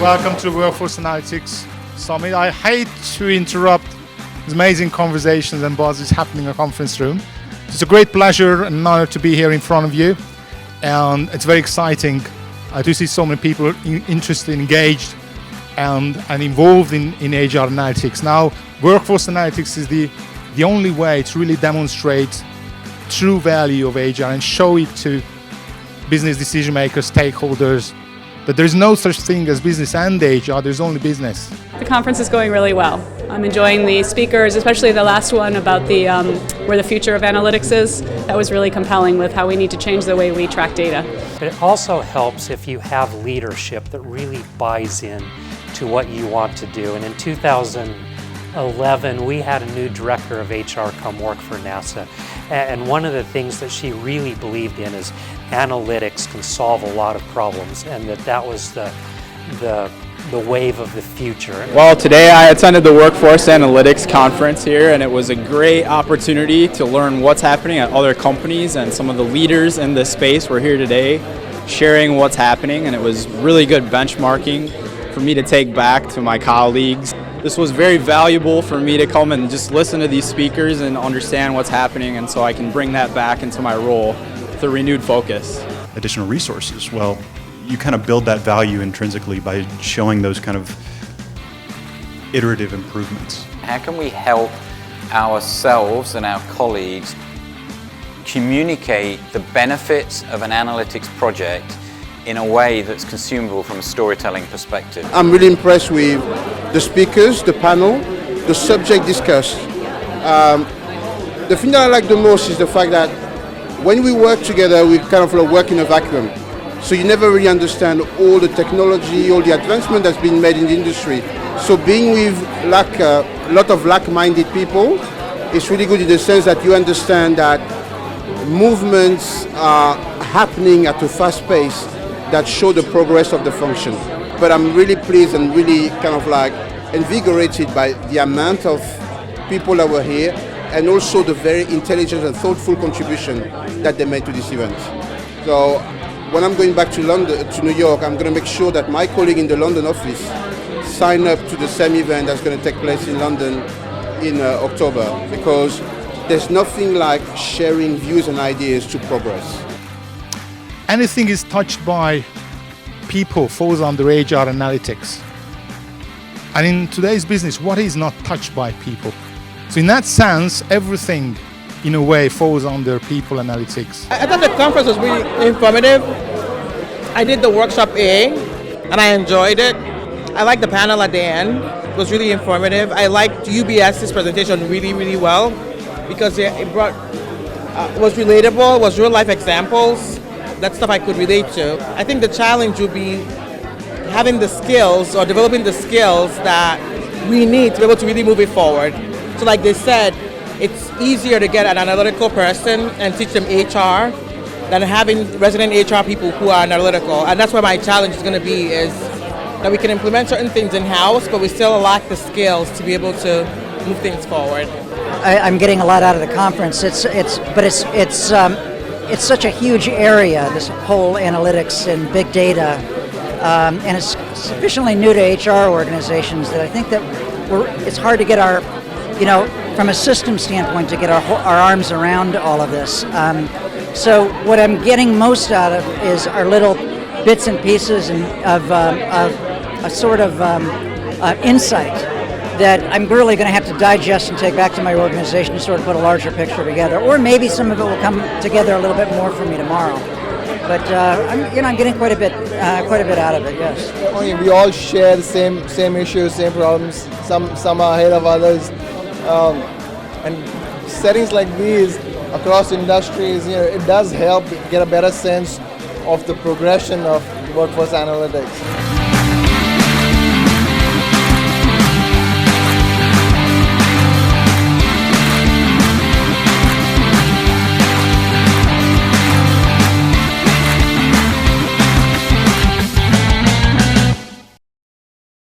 Welcome to the Workforce Analytics Summit. I hate to interrupt these amazing conversations and buzzes happening in a conference room. It's a great pleasure and an honor to be here in front of you. And it's very exciting to see so many people interested, engaged, and involved in HR analytics. Now, Workforce Analytics is the only way to really demonstrate true value of HR and show it to business decision makers, stakeholders, that there's no such thing as business and HR, there's only business. The conference is going really well. I'm enjoying the speakers, especially the last one about the where the future of analytics is. That was really compelling with how we need to change the way we track data. But it also helps if you have leadership that really buys in to what you want to do. And in 2011, we had a new director of HR come work for NASA. And one of the things that she really believed in is analytics can solve a lot of problems, and that was the wave of the future. Well, today I attended the Workforce Analytics Conference here, and it was a great opportunity to learn what's happening at other companies, and some of the leaders in this space were here today sharing what's happening, and it was really good benchmarking for me to take back to my colleagues. This was very valuable for me to come and just listen to these speakers and understand what's happening, and so I can bring that back into my role with a renewed focus. Additional resources, well, you kind of build that value intrinsically by showing those kind of iterative improvements. How can we help ourselves and our colleagues communicate the benefits of an analytics project in a way that's consumable from a storytelling perspective? I'm really impressed with the speakers, the panel, the subject discussed. The thing that I like the most is the fact that when we work together, we kind of work in a vacuum. So you never really understand all the technology, all the advancement that's been made in the industry. So being with a lot of like-minded people is really good in the sense that you understand that movements are happening at a fast pace that show the progress of the function. But I'm really pleased and really kind of invigorated by the amount of people that were here, and also the very intelligent and thoughtful contribution that they made to this event. So when I'm going back to New York, I'm going to make sure that my colleague in the London office sign up to the same event that's going to take place in London in October, because there's nothing like sharing views and ideas to progress. Anything is touched by people falls under HR analytics. And in today's business, what is not touched by people? So in that sense, everything in a way falls under people analytics. I thought the conference was really informative. I did the workshop A and I enjoyed it. I liked the panel at the end. It was really informative. I liked UBS's presentation really, really well, because it was relatable, was real life examples. That's stuff I could relate to. I think the challenge would be having the skills or developing the skills that we need to be able to really move it forward. So like they said, it's easier to get an analytical person and teach them HR than having resident HR people who are analytical. And that's where my challenge is going to be, is that we can implement certain things in-house, but we still lack the skills to be able to move things forward. I'm getting a lot out of the conference. It's such a huge area, this whole analytics and big data, and it's sufficiently new to HR organizations that I think that it's hard to get our, from a system standpoint, to get our arms around all of this. So what I'm getting most out of is our little bits and pieces of a sort of insight that I'm really going to have to digest and take back to my organization to sort of put a larger picture together. Or maybe some of it will come together a little bit more for me tomorrow. But I'm getting quite a bit out of it. Yes. We all share the same issues, same problems. Some are ahead of others, and settings like these across industries, it does help get a better sense of the progression of workforce analytics.